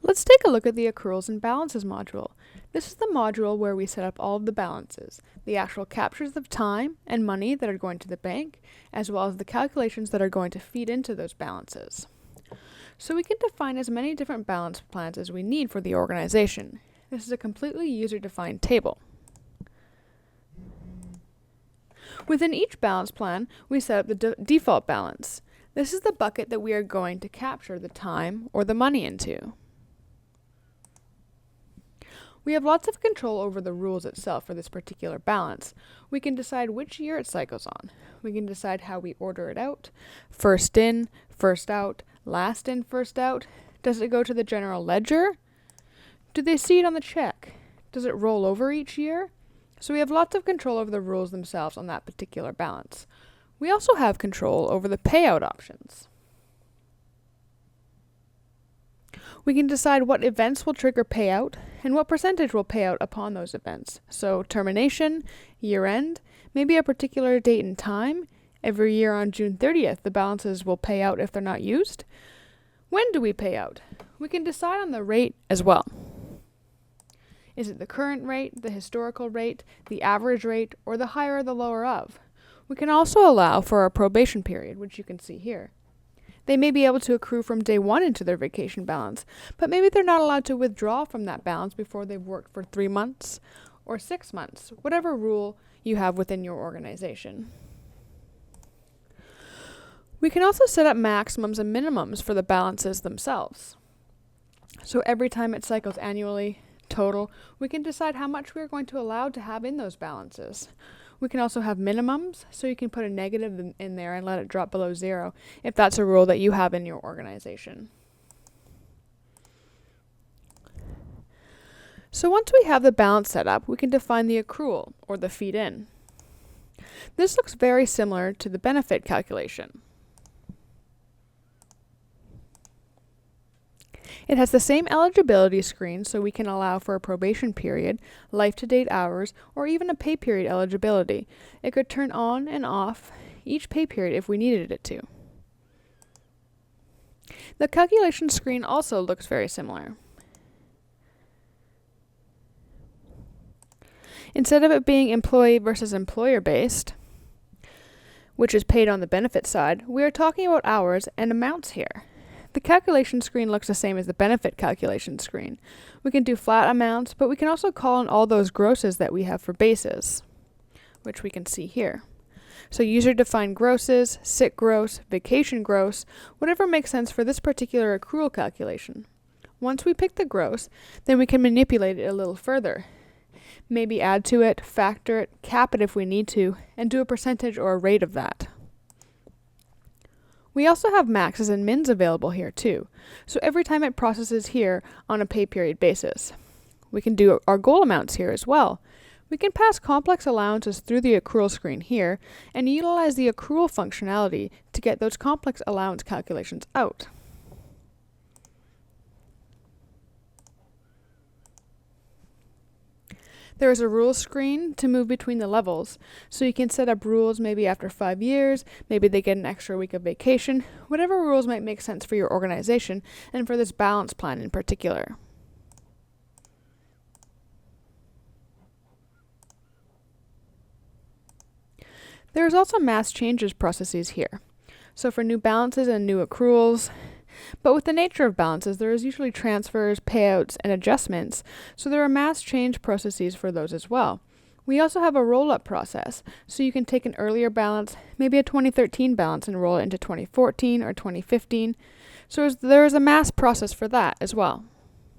Let's take a look at the Accruals and Balances module. This is the module where we set up all of the balances, the actual captures of time and money that are going to the bank, as well as the calculations that are going to feed into those balances. So we can define as many different balance plans as we need for the organization. This is a completely user-defined table. Within each balance plan, we set up the default balance. This is the bucket that we are going to capture the time or the money into. We have lots of control over the rules itself for this particular balance. We can decide which year it cycles on. We can decide how we order it out. First in, first out, last in, first out. Does it go to the general ledger? Do they see it on the check? Does it roll over each year? So we have lots of control over the rules themselves on that particular balance. We also have control over the payout options. We can decide what events will trigger payout and what percentage will pay out upon those events. So termination, year end, maybe a particular date and time. Every year on June 30th, the balances will pay out if they're not used. When do we pay out? We can decide on the rate as well. Is it the current rate, the historical rate, the average rate, or the higher or the lower of? We can also allow for a probation period, which you can see here. They may be able to accrue from day one into their vacation balance, but maybe they're not allowed to withdraw from that balance before they've worked for 3 months or 6 months, whatever rule you have within your organization. We can also set up maximums and minimums for the balances themselves. So every time it cycles annually, total, we can decide how much we're going to allow to have in those balances. We can also have minimums, so you can put a negative in there and let it drop below 0 if that's a rule that you have in your organization. So once we have the balance set up, we can define the accrual, or the feed in. This looks very similar to the benefit calculation. It has the same eligibility screen, so we can allow for a probation period, life-to-date hours, or even a pay period eligibility. It could turn on and off each pay period if we needed it to. The calculation screen also looks very similar. Instead of it being employee versus employer-based, which is paid on the benefit side, we are talking about hours and amounts here. The calculation screen looks the same as the benefit calculation screen. We can do flat amounts, but we can also call in all those grosses that we have for bases, which we can see here. So user-defined grosses, sick gross, vacation gross, whatever makes sense for this particular accrual calculation. Once we pick the gross, then we can manipulate it a little further. Maybe add to it, factor it, cap it if we need to, and do a percentage or a rate of that. We also have maxes and mins available here too, so every time it processes here on a pay period basis. We can do our goal amounts here as well. We can pass complex allowances through the accrual screen here and utilize the accrual functionality to get those complex allowance calculations out. There is a rules screen to move between the levels, so you can set up rules maybe after 5 years, maybe they get an extra week of vacation, whatever rules might make sense for your organization and for this balance plan in particular. There is also mass changes processes here, so for new balances and new accruals. But with the nature of balances, there is usually transfers, payouts, and adjustments, so there are mass change processes for those as well. We also have a roll-up process, so you can take an earlier balance, maybe a 2013 balance, and roll it into 2014 or 2015. So there is a mass process for that as well.